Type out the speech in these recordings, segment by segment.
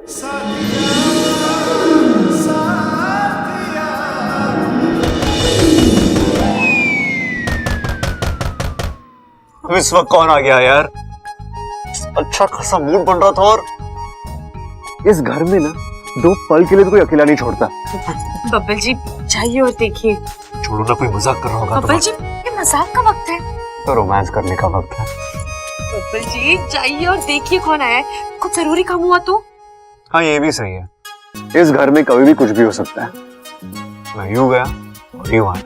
इस वक्त कौन आ गया यार? अच्छा खासा मूड बन रहा था और इस घर में ना 2 पल के लिए तो कोई अकेला नहीं छोड़ता। बब्बल जी जाइए और देखिए। छोड़ो ना, कोई मजाक कर रहा होगा। बब्बल जी ये मजाक का वक्त है, तो रोमांस करने का वक्त है। बब्बल जी जाइए और देखिए कौन आया है, कुछ जरूरी काम हुआ तो। हाँ ये भी सही है, इस घर में कभी भी कुछ भी हो सकता है। मैं यूं गया और यूं आया।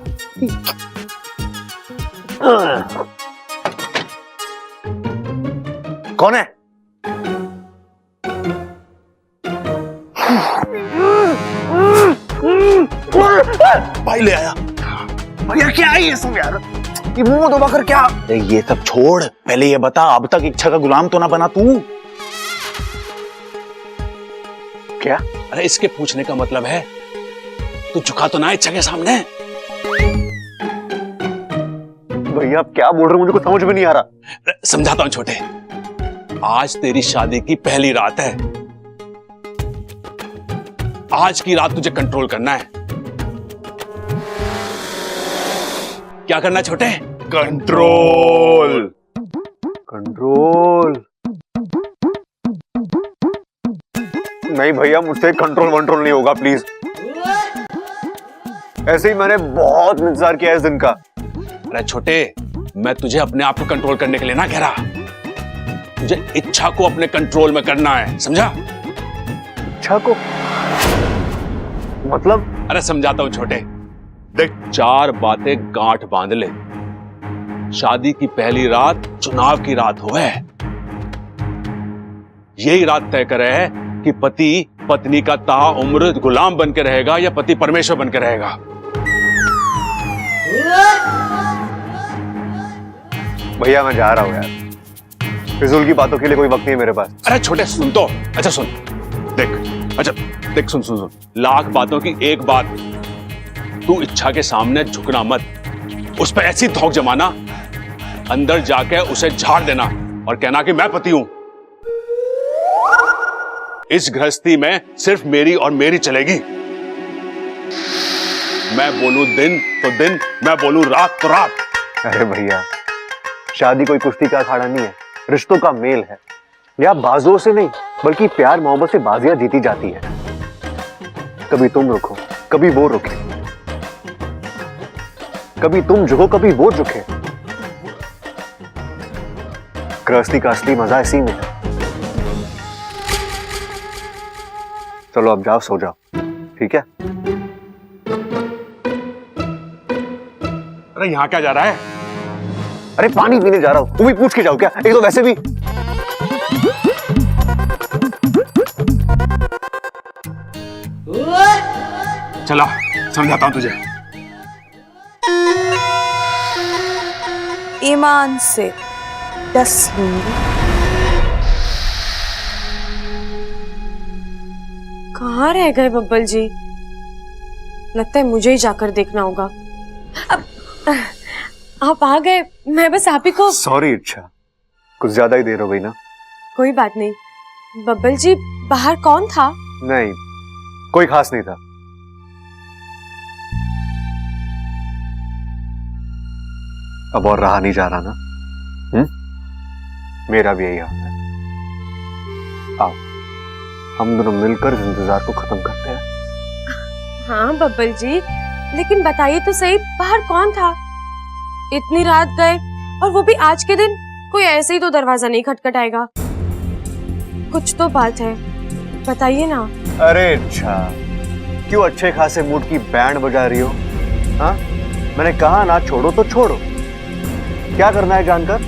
कौन है? भाई ले आया। भैया क्या है ये सब यार? ये मुंह दबाकर क्या? ये सब छोड़, पहले ये बता, अब तक इच्छा का गुलाम तो ना बना तू? क्या? अरे इसके पूछने का मतलब है तू झुका तो ना इच्छा के सामने? भैया आप क्या बोल रहे हो, मुझे कुछ समझ में नहीं आ रहा। समझाता हूं छोटे, आज तेरी शादी की पहली रात है। आज की रात तुझे कंट्रोल करना है। क्या करना है छोटे? कंट्रोल। कंट्रोल? नहीं भैया, मुझसे कंट्रोल वंट्रोल नहीं होगा प्लीज। ऐसे ही मैंने बहुत इंतजार किया इस दिन का। अरे छोटे, मैं तुझे अपने आप को कंट्रोल करने के लिए ना कह रहा, तुझे इच्छा को अपने कंट्रोल में करना है, समझा? इच्छा को मतलब? अरे समझाता हूं छोटे, देख 4 बातें गांठ बांध ले। शादी की पहली रात चुनाव की रात हो है। यही रात तय करे है कि पति पत्नी का ताउम्र गुलाम बन के रहेगा या पति परमेश्वर बन के रहेगा। भैया मैं जा रहा हूं यार, फिजूल की बातों के लिए कोई वक्त नहीं है मेरे पास। अरे छोटे सुन तो, अच्छा सुन, देख, अच्छा देख, सुन सुन सुन, लाख बातों की एक बात, तू इच्छा के सामने झुकना मत, उस पर ऐसी धौंक जमाना, अंदर जाके उसे झाड़ देना और कहना कि मैं पति हूं। इस गृहस्थी में सिर्फ मेरी और मेरी चलेगी। मैं बोलूं दिन तो दिन, मैं बोलूं रात तो रात। अरे भैया, शादी कोई कुश्ती का अखाड़ा नहीं है, रिश्तों का मेल है। या बाजुओं से नहीं बल्कि प्यार मोहब्बत से बाजियां जीती जाती है। कभी तुम रुको, कभी वो रुके, कभी तुम झुको, कभी वो झुके। गृहस्थी का असली मजा इसी में है। चलो अब जाओ, सो जाओ, ठीक है? अरे यहां क्या जा रहा है? अरे पानी पीने जा रहा हूं। तुम भी पूछ के जाओ क्या? एक तो वैसे भी चला समझाता हूं तुझे। ईमान से 10 लूंगी। कहाँ रह गए बब्बल जी? लगता है मुझे ही जाकर देखना होगा। अब आप आ गए, मैं बस आप ही को। सॉरी इच्छा, कुछ ज्यादा ही देर हो गई ना। कोई बात नहीं। बब्बल जी बाहर कौन था? नहीं, कोई खास नहीं था। अब और रहा नहीं जा रहा ना? मेरा भी यही हाल है। आओ हम दोनों मिलकर इस इंतजार को खत्म करते हैं। हाँ बब्बल जी, लेकिन बताइए तो सही, बाहर कौन था? इतनी रात गए और वो भी आज के दिन। कोई ऐसे ही तो दरवाजा नहीं खटखटाएगा। कुछ तो बात है, बताइए ना। अरे अच्छा, क्यों अच्छे खासे मूड की बैंड बजा रही हो? हाँ, मैंने कहा ना छोड़ो तो छोड़ो। क्या करना है जानकर?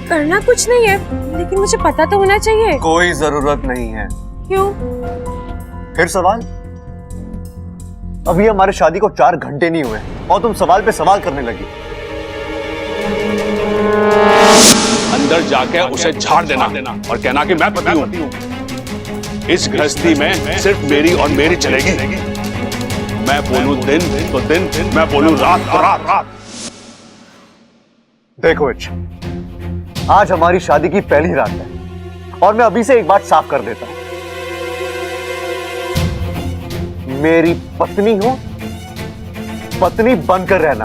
करना कुछ नहीं है, लेकिन मुझे पता तो होना चाहिए। कोई जरूरत नहीं है। क्यों? फिर सवाल? अभी हमारे शादी को 4 घंटे नहीं हुए और तुम सवाल पे सवाल करने लगी। अंदर जाके उसे झाड़ देना और कहना कि मैं पति हूं। इस गृहस्थी में सिर्फ मेरी और मेरी चलेगी। मैं बोलूं दिन तो दिन, मैं बोलूं रात तो रात। देखो आज हमारी शादी की पहली रात है और मैं अभी से एक बात साफ कर देता हूं। मेरी पत्नी हो, पत्नी बनकर रहना,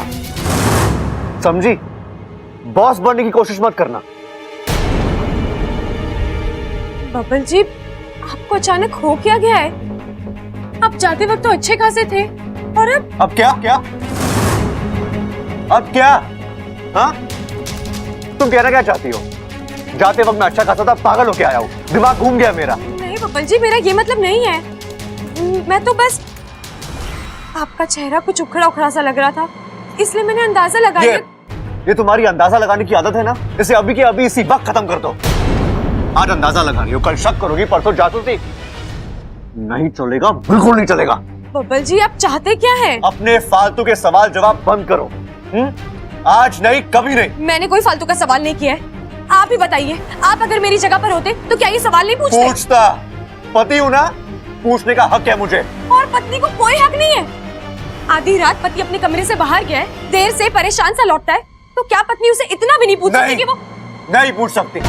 समझी? बॉस बनने की कोशिश मत करना। बबल जी, आपको अचानक हो क्या गया है? आप जाते वक्त तो अच्छे खासे थे, और अब क्या क्या? अब क्या? हाँ, तुम कहना क्या चाहती हो? जाते वक्त मैं अच्छा खासा था, पागल होके आया हूँ, दिमाग घूम गया मेरा। नहीं बबल जी, मेरा ये मतलब नहीं है। मैं तो बस, आपका चेहरा कुछ उखड़ा उखड़ा सा लग रहा था, इसलिए मैंने अंदाजा लगा लिया। ये तुम्हारी अंदाजा लगाने की आदत है ना, इसे अभी के अभी इसी वक्त खत्म कर दो। आज अंदाजा लगा रही हो, कल शक करोगी, परसों जासूसी। नहीं चलेगा, बिल्कुल नहीं चलेगा। बबल जी, आप चाहते क्या है? अपने फालतू के सवाल जवाब बंद करो। आज नहीं, कभी नहीं। मैंने कोई फालतू का सवाल नहीं किया है। आप ही बताइए, आप अगर मेरी जगह पर होते तो क्या ये सवाल नहीं पूछते? पूछता, पति हूं ना, पूछने का हक है मुझे। और पत्नी को कोई हक नहीं है? आधी रात पति अपने कमरे से बाहर गया है, देर से परेशान सा लौटता है, तो क्या पत्नी उसे इतना भी नहीं पूछ सकती कि वो नहीं पूछ सकती,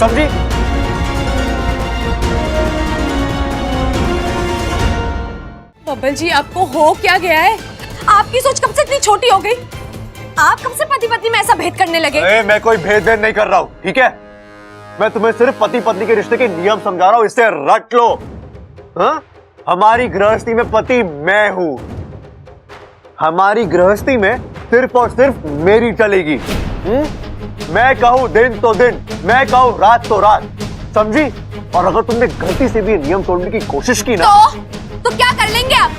समझी? बबल जी, आपको हो क्या गया है? आपकी सोच कब से इतनी छोटी हो गई? आप कब से पति पत्नी में ऐसा भेद करने लगे? मैं कोई भेद नहीं कर रहा हूँ, ठीक है? मैं तुम्हें सिर्फ पति पत्नी के रिश्ते के नियम समझा रहा हूँ, इससे रट लो। हाँ? हमारी गृहस्थी में पति मैं हूँ, हमारी गृहस्थी में सिर्फ और सिर्फ मेरी चलेगी। मैं कहूँ दिन तो दिन, मैं कहूँ रात तो रात, समझी? और अगर तुमने गलती से भी नियम तोड़ने की कोशिश की ना, तो क्या कर लेंगे आप?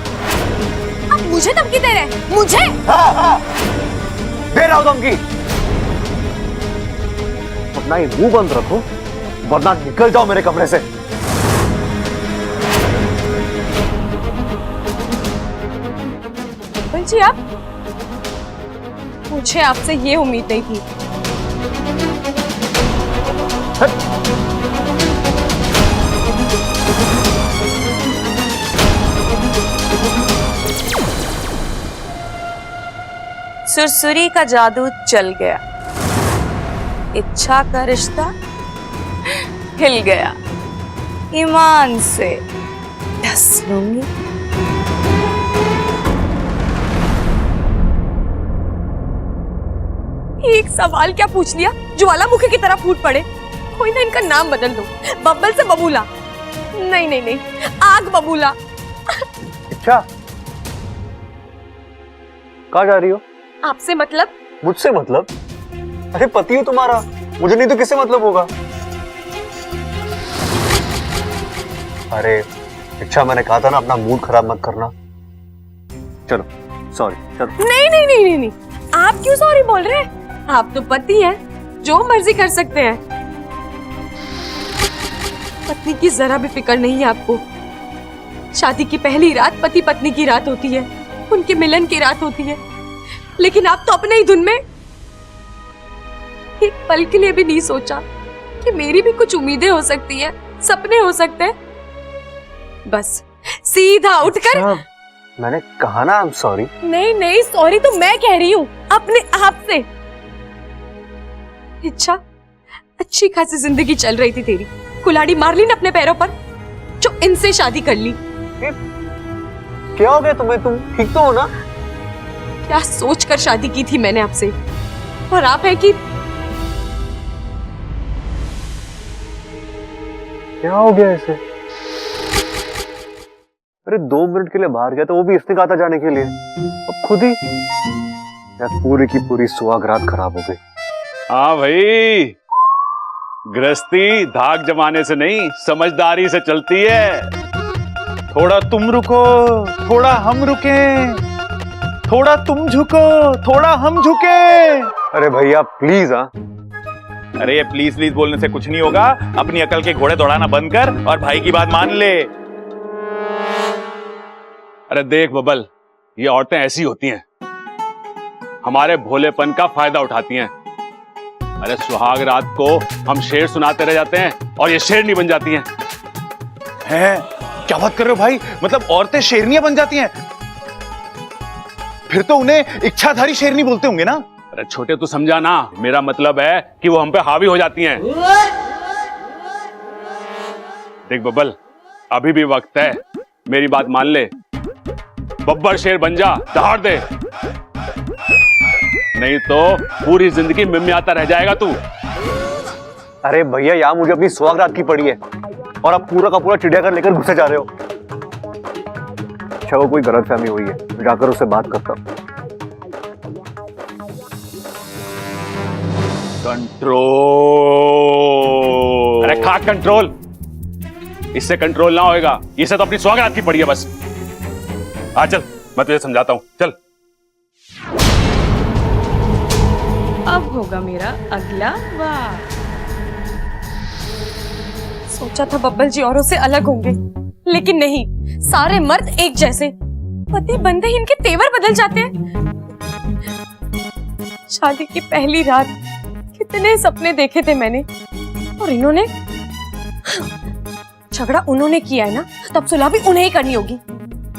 आप मुझे धमकी दे रहे हैं? मुझे? हाँ, दे रहा हूं धमकी। अपना ये मुंह बंद रखो, वरना निकल जाओ मेरे कमरे से। बबल जी, आप, मुझे आपसे ये उम्मीद नहीं थी। सुरसुरी का जादू चल गया, इच्छा का रिश्ता हिल गया, ईमान से डस लूंगी। एक सवाल क्या पूछ लिया, ज्वालामुखी की तरह फूट पड़े। कोई ना, इनका नाम बदल दो, बब्बल से बबूला। नहीं नहीं नहीं, आग बबूला। अच्छा, कहाँ जा रही हो? आपसे मतलब? मुझसे मतलब? अरे पति हो तुम्हारा, मुझे नहीं तो किससे मतलब होगा? अरे अच्छा, मैंने कहा था ना, अपना मूड खराब मत करना। चलो, सॉरी, चलो। नहीं नहीं नहीं नहीं नहीं, आप क्यों सॉरी बोल रहे हैं? आप तो पति हैं, जो मर्जी कर सकते हैं। पत्नी की जरा भी फिक्र नहीं है आपको। शादी की पहली रात पति पत्नी की रात होती है, उनके मिलन की रात होती है, लेकिन आप तो अपने ही धुन में। एक पल के लिए भी नहीं सोचा कि मेरी भी कुछ उम्मीदें हो सकती हैं, सपने हो सकते हैं। बस सीधा उठकर। अच्छा, मैंने कहा ना, आई एम सॉरी। नहीं नहीं, सॉरी तो मैं कह रही हूँ अपने आप से। अच्छा, अच्छी खासी जिंदगी चल रही थी तेरी, कुल्हाड़ी मार ली ना अपने पैरों पर, जो इनसे शादी कर ली। क्या हो गया तुम्हें? तुम ठीक तो हो ना? क्या सोचकर शादी की थी मैंने आपसे, और आप है कि क्या हो गया इसे? अरे 2 मिनट के लिए बाहर गया था, वो भी इसने कहा था जाने के लिए, अब खुद ही यार पूरी की पूरी सुहाग रात खराब हो गई। हाँ भाई, गृहस्थी धाक जमाने से नहीं, समझदारी से चलती है। थोड़ा तुम रुको, थोड़ा हम रुके, थोड़ा तुम झुको, थोड़ा हम झुके। अरे भैया प्लीज। हाँ, अरे प्लीज प्लीज बोलने से कुछ नहीं होगा। अपनी अकल के घोड़े दौड़ाना बंद कर और भाई की बात मान ले। अरे देख बबल, ये औरतें ऐसी होती हैं, हमारे भोलेपन का फायदा उठाती हैं। अरे सुहाग रात को हम शेर सुनाते रह जाते हैं और ये शेरनी बन जाती हैं। हैं? क्या बात कर रहे हो भाई? मतलब औरतें शेरनियां बन जाती हैं? फिर तो उन्हें इच्छाधारी शेरनी बोलते होंगे ना? अरे छोटे तू समझा ना, मेरा मतलब है कि वो हम पे हावी हो जाती हैं। देख बबल, अभी भी वक्त है, मेरी बात मान ले, बब्बर शेर बन जा, दहाड़ दे, नहीं तो पूरी जिंदगी मिमियाता रह जाएगा तू। अरे भैया, यहाँ मुझे अपनी सुहागरात की पड़ी है और आप पूरा का पूरा चिड़ियाघर लेकर घुसे जा रहे हो। अच्छा, वो कोई गलतफहमी हुई है, जाकर उससे बात करता हूं। कंट्रोल। अरे खा कंट्रोल, इससे कंट्रोल ना होएगा, इसे तो अपनी सुहागरात की पड़ी है बस। आ चल, मैं तुझे समझाता हूं, चल। अब होगा मेरा अगला वार। सोचा था बब्बल जी औरों से अलग होंगे, लेकिन नहीं, सारे मर्द एक जैसे। पति बनते ही इनके तेवर बदल जाते हैं। शादी की पहली रात कितने सपने देखे थे मैंने, और इन्होंने झगड़ा उन्होंने किया है ना, तब सुलह भी उन्हें ही करनी होगी।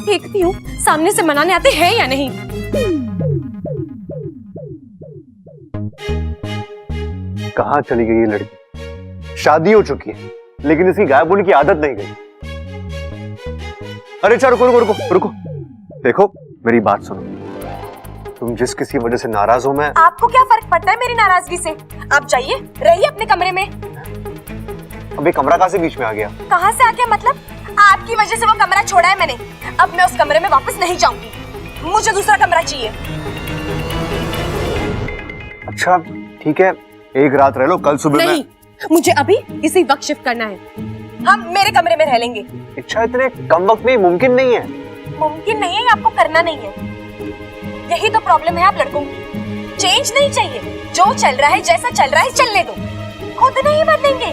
देखती हूँ सामने से मनाने आते हैं या नहीं। कहाँ चली गई ये लड़की? शादी हो चुकी है, लेकिन इसकी गायब होने की आदत नहीं गई। अरे चल, रुको रुको रुको रुको, देखो मेरी बात सुनो। तुम जिस किसी वजह से नाराज हो, मैं आपको क्या फर्क पड़ता है मेरी नाराजगी से? आप जाइए, रहिए अपने कमरे में। अबे कमरा कहाँ से बीच में आ गया? कहाँ से आ गया मतलब? आपकी वजह से वो कमरा छोड़ा है मैंने। अब मैं उस कमरे में वापस नहीं जाऊंगी, मुझे दूसरा कमरा चाहिए। अच्छा ठीक है, एक रात रह लो, कल सुबह नहीं, मुझे अभी इसी वक्त शिफ्ट करना है। हम मेरे कमरे में रह लेंगे। अच्छा, इतने कम वक्त में मुमकिन नहीं है। मुमकिन नहीं है, आपको करना नहीं है। यही तो प्रॉब्लम है आप लड़कों की। चेंज नहीं चाहिए, जो चल रहा है, जैसा चल रहा है चलने दो। खुद नहीं बदलेंगे,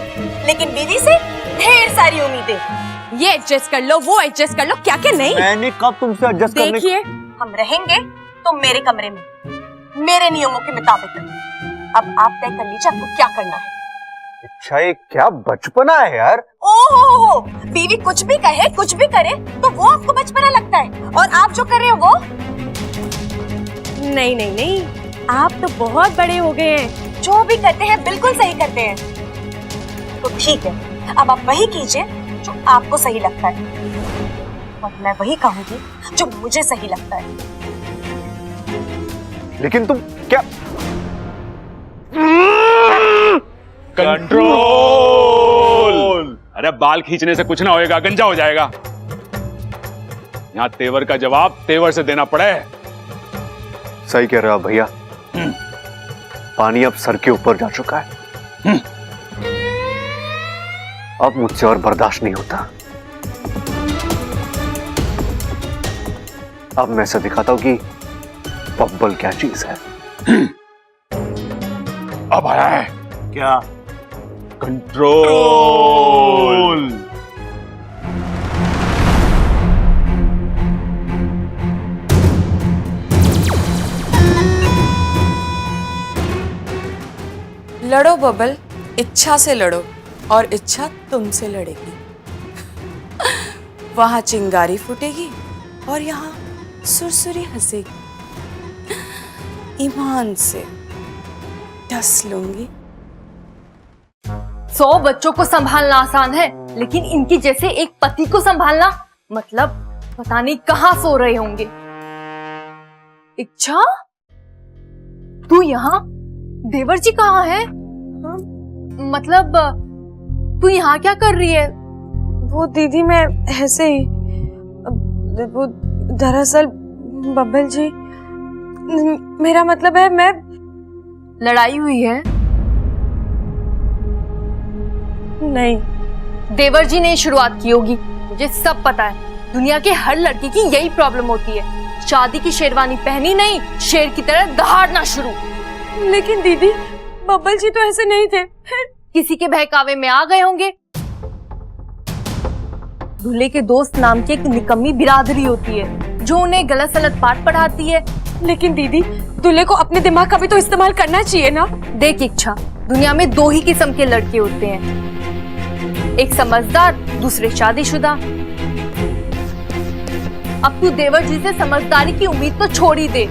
लेकिन बीवी से ढेर सारी उम्मीदें। ये एडजस्ट कर लो, वो एडजस्ट कर लो, क्या क्या नहीं। मैंने कब तुमसे एडजस्ट करने? देखिए, हम रहेंगे तो मेरे कमरे में, मेरे नियमों के मुताबिक। अब आप तय कर लीजिए आपको क्या करना है। अच्छा, ये क्या बचपना है यार। ओहो, बीवी कुछ भी कहे, कुछ भी करे तो वो आपको बचपना लगता है, और आप जो कर रहे हो वो? नहीं नहीं नहीं, आप तो बहुत बड़े हो गए हैं, जो भी करते हैं बिल्कुल सही करते हैं। तो ठीक है, अब आप वही कीजिए जो आपको सही लगता है, और मैं वही कहूंगी जो मुझे सही लगता है। लेकिन तुम क्या? कंट्रोल। अरे बाल खींचने से कुछ ना होएगा, गंजा हो जाएगा। यहाँ तेवर का जवाब तेवर से देना पड़े। सही कह रहे हो भैया, पानी अब सर के ऊपर जा चुका है। अब मुझसे और बर्दाश्त नहीं होता। अब मैं ऐसा दिखाता हूं कि बब्बल क्या चीज है। अब आया है क्या? कंट्रोल। लड़ो बबल, इच्छा से लड़ो, और इच्छा तुमसे लड़ेगी। वहां चिंगारी फूटेगी और यहाँ सुरसुरी हंसेगी। ईमान से डस लूंगी। 100 बच्चों को संभालना आसान है, लेकिन इनकी जैसे एक पति को संभालना मतलब पता नहीं कहां सो रहे होंगे। इच्छा, तू यहाँ? देवर जी कहाँ है? मतलब तू यहाँ क्या कर रही है? वो दीदी, मैं ऐसे ही, वो दरअसल बब्बल जी, मेरा मतलब है मैं। लड़ाई हुई है? नहीं, देवर जी ने शुरुआत की होगी, मुझे सब पता है। दुनिया के हर लड़की की यही प्रॉब्लम होती है, शादी की शेरवानी पहनी नहीं, शेर की तरह दहाड़ना शुरू। लेकिन दीदी, बब्बल जी तो ऐसे नहीं थे। किसी के बहकावे में आ गए होंगे। दूल्हे के दोस्त नाम की एक निकम्मी बिरादरी होती है जो उन्हें गलत सलत बात पढ़ाती है। लेकिन दीदी, दूल्हे को अपने दिमाग का भी तो इस्तेमाल करना चाहिए ना। देख इच्छा, दुनिया में 2 ही किस्म के लड़के होते हैं, एक समझदार, दूसरे शादीशुदा। अब तू देवर जी से समझदारी की उम्मीद तो छोड़ ही दे।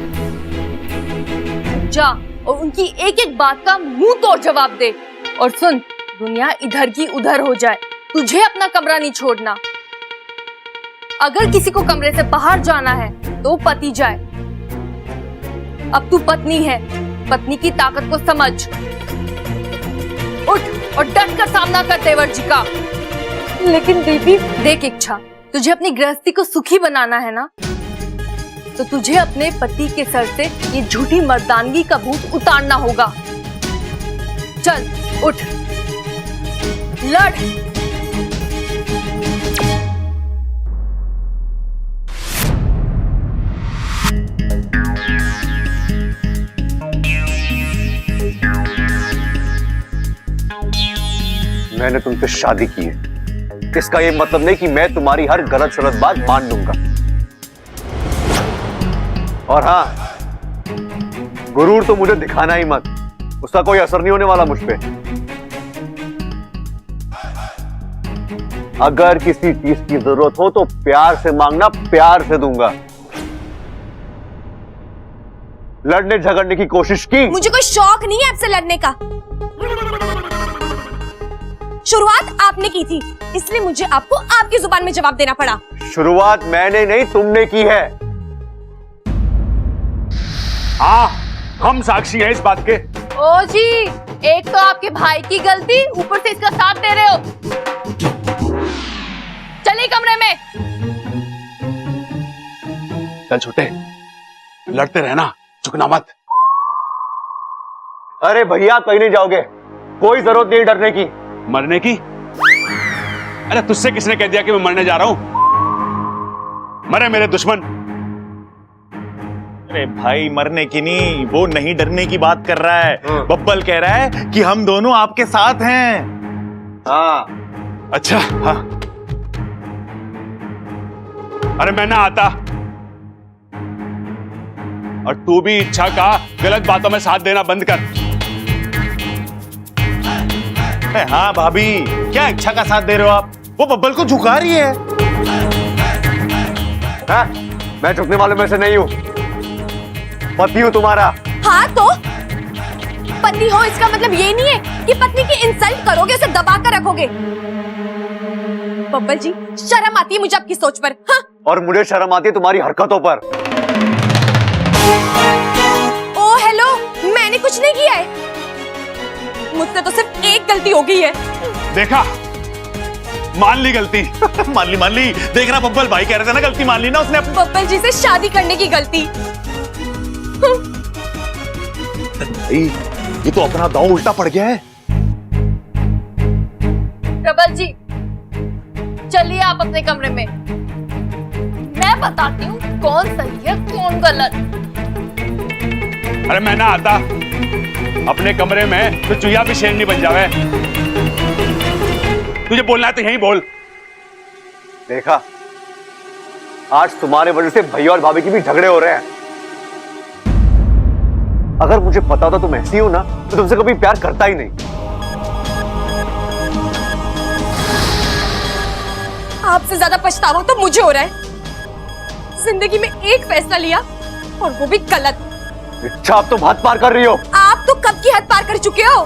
जा और उनकी एक एक बात का मुंह तोड़ जवाब दे। और सुन, दुनिया इधर की उधर हो जाए, तुझे अपना कमरा नहीं छोड़ना। अगर किसी को कमरे से बाहर जाना है तो पति जाए। अब तू पत्नी है, पत्नी की ताकत को समझ। उठ और डट कर सामना कर देवर जी का। लेकिन दीदी, देख इच्छा, तुझे अपनी गृहस्थी को सुखी बनाना है ना, तो तुझे अपने पति के सर से ये झूठी मर्दानगी का भूत उतारना होगा। चल उठ, लड़। मैंने तुमसे शादी की है, इसका ये मतलब नहीं कि मैं तुम्हारी हर गलत सलत बात मान लूंगा। और हाँ, गुरूर तो मुझे दिखाना ही मत, उसका कोई असर नहीं होने वाला मुझ पे। अगर किसी चीज की जरूरत हो तो प्यार से मांगना, प्यार से दूंगा। लड़ने झगड़ने की कोशिश की? मुझे कोई शौक नहीं है आपसे लड़ने का। शुरुआत आपने की थी, इसलिए मुझे आपको आपकी जुबान में जवाब देना पड़ा। शुरुआत मैंने नहीं, तुमने की है। हाँ, हम साक्षी हैं इस बात के। ओ जी, एक तो आपके भाई की गलती, ऊपर से इसका साथ दे रहे हो। चलिए कमरे में। चल छोटे, लड़ते रहना, झुकना मत। अरे भैया, कहीं नहीं जाओगे, कोई जरूरत नहीं डरने की। मरने की? अरे तुझसे किसने कह दिया कि मैं मरने जा रहा हूं? मरे मेरे दुश्मन। अरे भाई, मरने की नहीं, वो नहीं डरने की बात कर रहा है। बब्बल कह रहा है कि हम दोनों आपके साथ हैं। हाँ। अच्छा, हाँ। अरे मैं ना आता, और तू भी इच्छा का गलत बातों में साथ देना बंद कर। हाँ भाभी, क्या इच्छा का साथ दे रहे हो आप? वो बब्बल को झुका रही है। हाँ? मैं झुकने वालों में से नहीं हूं, पति हूं तुम्हारा। हाँ तो पति हो इसका मतलब ये नहीं है कि पत्नी की इंसल्ट करोगे, उसे दबा कर रखोगे। बब्बल जी, शर्म आती है मुझे आपकी सोच पर। हाँ? और मुझे शर्म आती है तुम्हारी हरकतों पर। ओ हेलो, मैंने कुछ नहीं किया है, मुझसे तो सिर्फ एक गलती हो गई है। देखा, मान ली गलती। मान ली। देख रहा बब्बल भाई कह रहे थे ना, गलती मान ली ना उसने। बब्बल जी से शादी करने की गलती। ये तो अपना दांव उल्टा पड़ गया है। प्रबल जी, चलिए आप अपने कमरे में, मैं बताती हूँ कौन सही है कौन गलत। अरे मैं ना आता, अपने कमरे में तो चुहिया भी शेरनी बन जावे। तुझे बोलना है तो यहीं बोल। देखा, आज तुम्हारे वजह से भैया और भाभी की भी झगड़े हो रहे हैं। अगर मुझे पता होता तुम ऐसी हो ना, तो तुमसे कभी प्यार करता ही नहीं। आपसे ज्यादा पछतावा तो मुझे हो रहा है। जिंदगी में एक फैसला लिया और वो भी गलत। इच्छा, आप तो हद पार कर रही हो। आप तो कब की हद पार कर चुके हो।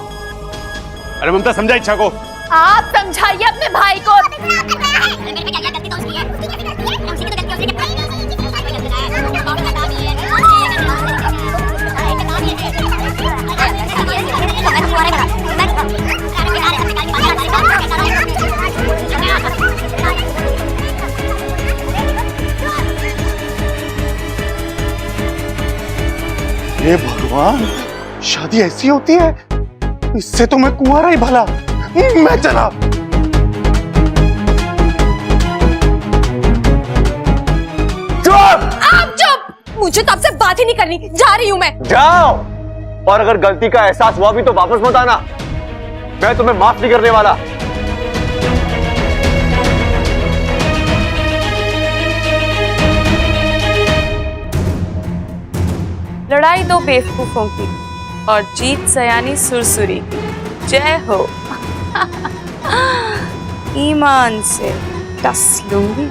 अरे ममता, समझा इच्छा को। आप समझाइए अपने भाई को। हे भगवान, शादी ऐसी होती है? इससे तो मैं कुंवारा ही भला। मैं चला। चुप! आप चुप! मुझे तो आपसे बात ही नहीं करनी, जा रही हूँ मैं। जाओ, और अगर गलती का एहसास हुआ भी तो वापस मत आना, मैं तुम्हें माफ नहीं करने वाला। लड़ाई दो बेवकूफों की और जीत सयानी सुरसुरी की। जय हो। ईमान से टस लूंगी।